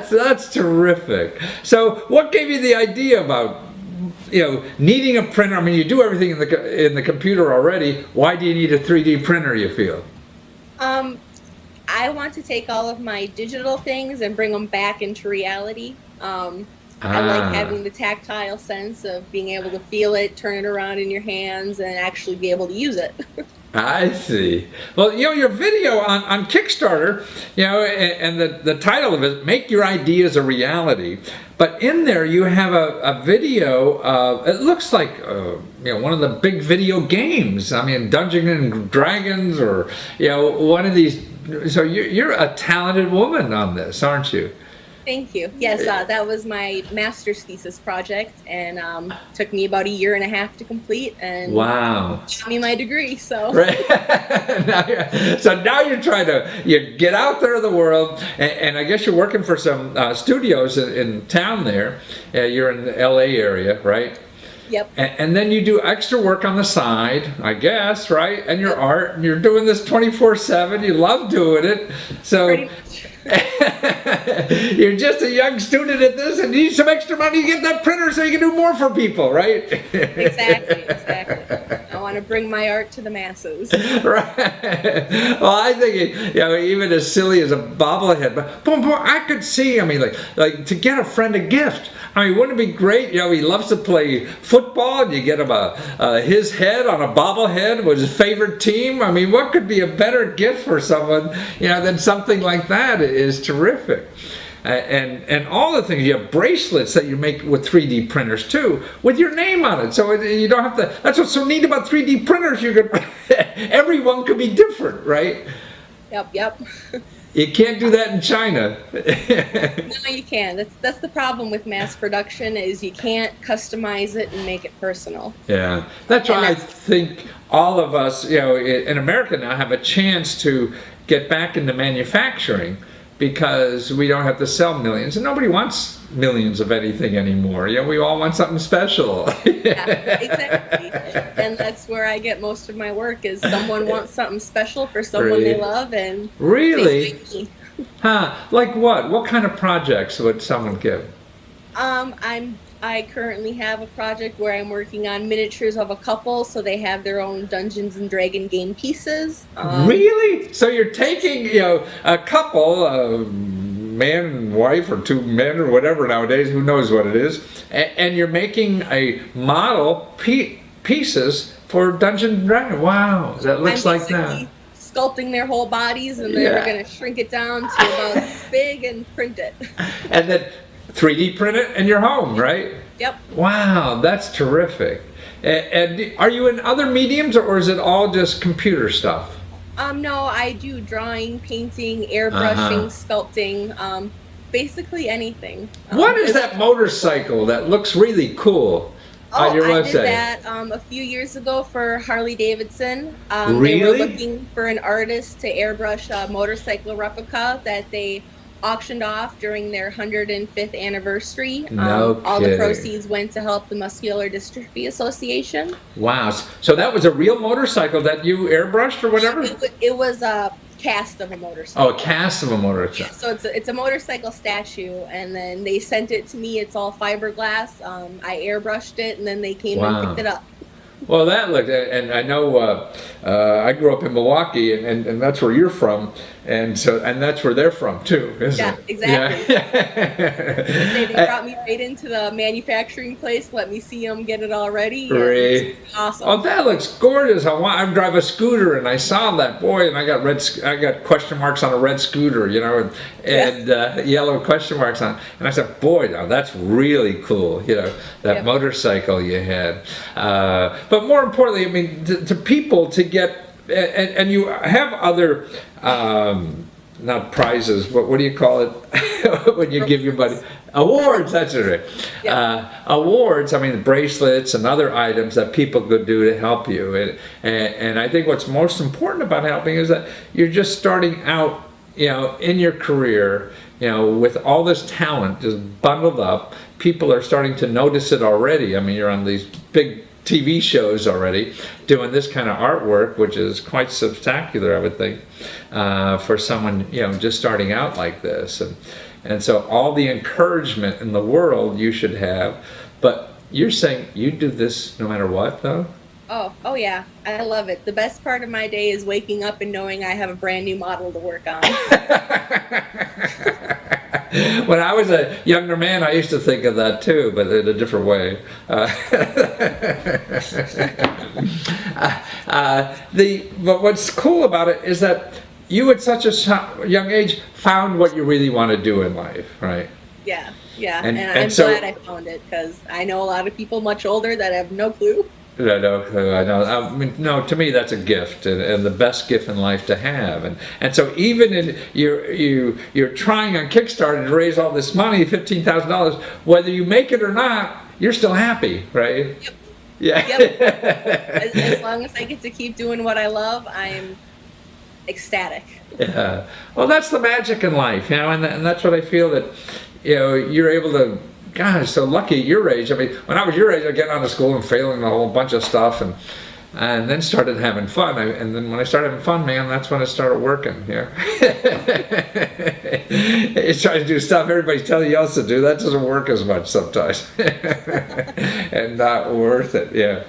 That's terrific. So what gave you the idea about, you know, needing a printer? I mean, you do everything in the computer already. Why do you need a 3D printer, you feel? I want to take all of my digital things and bring them back into reality. I like having the tactile sense of being able to feel it, turn it around in your hands, and actually be able to use it. I see. Well, you know, your video on Kickstarter, you know, and the title of it, Make Your Ideas a Reality. But in there you have a video of, it looks like, you know, one of the big video games. I mean, Dungeons and Dragons, or, you know, one of these. So you're a talented woman on this, aren't you? Thank you. Yes, that was my master's thesis project, and took me about 1.5 years to complete, and wow, got me my degree. So right. now you're trying to get out there in the world, and I guess you're working for some studios in town there. You're in the LA area, right? Yep. And then you do extra work on the side, I guess, right? And your art, and you're doing this 24/7. You love doing it, so. Pretty much. You're just a young student at this and you need some extra money to get that printer so you can do more for people, right? Exactly. I want to bring my art to the masses. Right. Well, I think, you know, even as silly as a bobblehead, but boom, I could see, I mean, like to get a friend a gift. I mean, wouldn't it be great? You know, he loves to play football, and you get him his head on a bobblehead with his favorite team. I mean, what could be a better gift for someone, you know, than something like that? Is terrific. And all the things, you have bracelets that you make with 3D printers too, with your name on it. So you don't have to, that's what's so neat about 3D printers. You could, everyone could be different, right? Yep. You can't do that in China. No, you can. That's the problem with mass production, is you can't customize it and make it personal. Yeah, that's why I think all of us, you know, in America now have a chance to get back into manufacturing, because we don't have to sell millions, and nobody wants millions of anything anymore. You know, we all want something special. Yeah, exactly. And that's where I get most of my work, is someone wants something special for someone they love, and really? they find me. Huh? Like what? What kind of projects would someone give? I currently have a project where I'm working on miniatures of a couple, so they have their own Dungeons and Dragon game pieces. Really? So you're taking, you know, a couple, man and wife, or two men, or whatever nowadays, who knows what it is, and you're making a model pieces for Dungeons and Dragons. Wow, that looks like that. Sculpting their whole bodies, and then we're going to shrink it down to about this big and print it. And then 3D print it in your home, right? Yep. Wow, that's terrific. And are you in other mediums, or is it all just computer stuff? No, I do drawing, painting, airbrushing, sculpting, basically anything. What is that motorcycle that looks really cool on your website? I did that a few years ago for Harley Davidson. Really? They were looking for an artist to airbrush a motorcycle replica that they auctioned off during their 105th anniversary. No all the kidding. proceeds went to help the Muscular Dystrophy Association. Wow. So that was a real motorcycle that you airbrushed or whatever? It was a cast of a motorcycle. Oh, a cast of a motorcycle. Yeah, so it's a motorcycle statue, and then they sent it to me. It's all fiberglass. I airbrushed it, and then they came and picked it up. Well, that looked, and I know I grew up in Milwaukee, and that's where you're from, and that's where they're from too, isn't it? Exactly. Yeah. They brought me right into the manufacturing place, let me see them get it all ready. Great. Awesome. Oh, that looks gorgeous. I drive a scooter, and I saw that, boy, and I got question marks on a red scooter, you know, and yellow question marks on, and I said, boy, now that's really cool, you know, that motorcycle you had. But more importantly, I mean, to people to get, and you have other not prizes, what do you call it when you give your money? Awards, that's it. Awards, I mean bracelets and other items that people could do to help you. And I think what's most important about helping is that you're just starting out, in your career, with all this talent just bundled up. People are starting to notice it already. I mean, you're on these big TV shows already doing this kind of artwork, which is quite spectacular, I would think, for someone, just starting out like this. And so all the encouragement in the world you should have, but you're saying you do this no matter what, though? Oh yeah, I love it. The best part of my day is waking up and knowing I have a brand new model to work on. When I was a younger man, I used to think of that too, but in a different way. But what's cool about it is that you at such a young age found what you really want to do in life, right? Yeah, and I'm and so, glad I found it, because I know a lot of people much older that have no clue. No clue. I know. I mean, no, to me that's a gift, and the best gift in life to have. And so even in you're trying on Kickstarter to raise all this money, $15,000, whether you make it or not, you're still happy, right? Yep. Yeah. Yep. As long as I get to keep doing what I love, I'm ecstatic. Yeah. Well, that's the magic in life, and that's what I feel that, you're able to. Gosh, so lucky at your age. I mean, when I was your age, I was getting out of school and failing a whole bunch of stuff, and then started having fun. And then when I started having fun, man, that's when it started working. Yeah. It's trying to do stuff everybody's telling you else to do. That doesn't work as much sometimes, and not worth it. Yeah.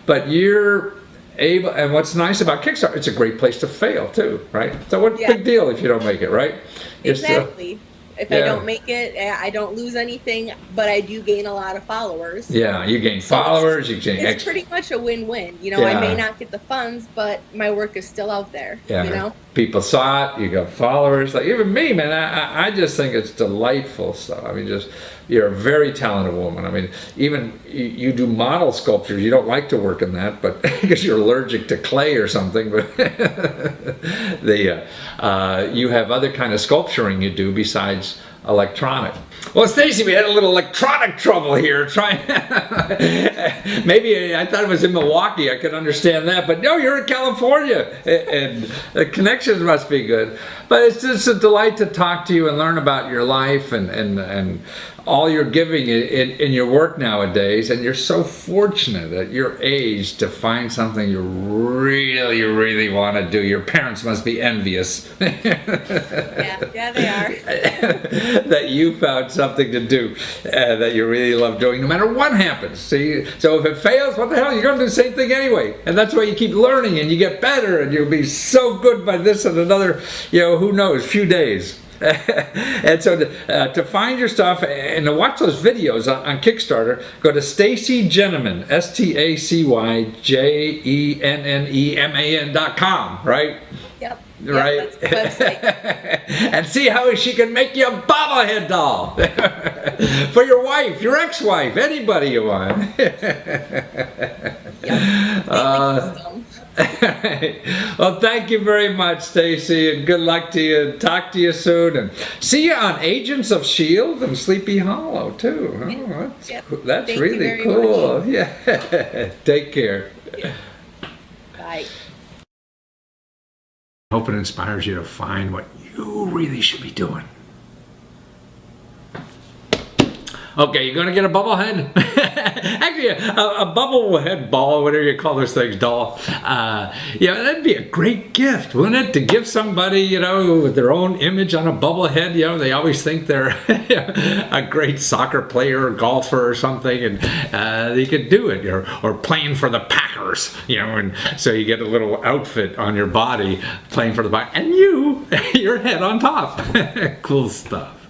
But you're able, and what's nice about Kickstarter, it's a great place to fail too, right? So what big deal if you don't make it, right? Exactly. If I don't make it, I don't lose anything, but I do gain a lot of followers. Yeah, you gain followers, you gain. It's pretty much a win-win. I may not get the funds, but my work is still out there. Yeah. People saw it. You got followers. Like even me, man. I just think it's delightful stuff. I mean, you're a very talented woman. I mean, even you do model sculptures. You don't like to work in that, but because you're allergic to clay or something. But you have other kind of sculpturing you do besides electronic. Well, Stacy, we had a little electronic trouble here. Maybe I thought it was in Milwaukee. I could understand that, but no, you're in California, and the connections must be good. But it's just a delight to talk to you and learn about your life and all you're giving in your work nowadays. And you're so fortunate at your age to find something you really, really want to do. Your parents must be envious. Yeah, they are. That you found something to do that you really love doing, no matter what happens. So if it fails, what the hell? You're going to do the same thing anyway. And that's why you keep learning and you get better, and you'll be so good by this and another, who knows, few days. And so to find your stuff and to watch those videos on Kickstarter, go to Stacy Jenneman, StacyJenneman.com, right? Yep. Right? Yep, that's the website. And see how she can make you a bobblehead doll for your wife, your ex-wife, anybody you want. Well, thank you very much, Stacy, and good luck to you. Talk to you soon, and see you on Agents of S.H.I.E.L.D. and Sleepy Hollow too. Oh, that's Thank really cool. Much. Yeah. Take care. Bye. I hope it inspires you to find what you really should be doing. Okay, you're gonna get a bubblehead? Actually, a bubblehead ball, whatever you call those things, doll. That'd be a great gift, wouldn't it? To give somebody, with their own image on a bubblehead. They always think they're a great soccer player or golfer or something, and they could do it. Or playing for the Packers, and so you get a little outfit on your body playing for the Packers, and your head on top. Cool stuff.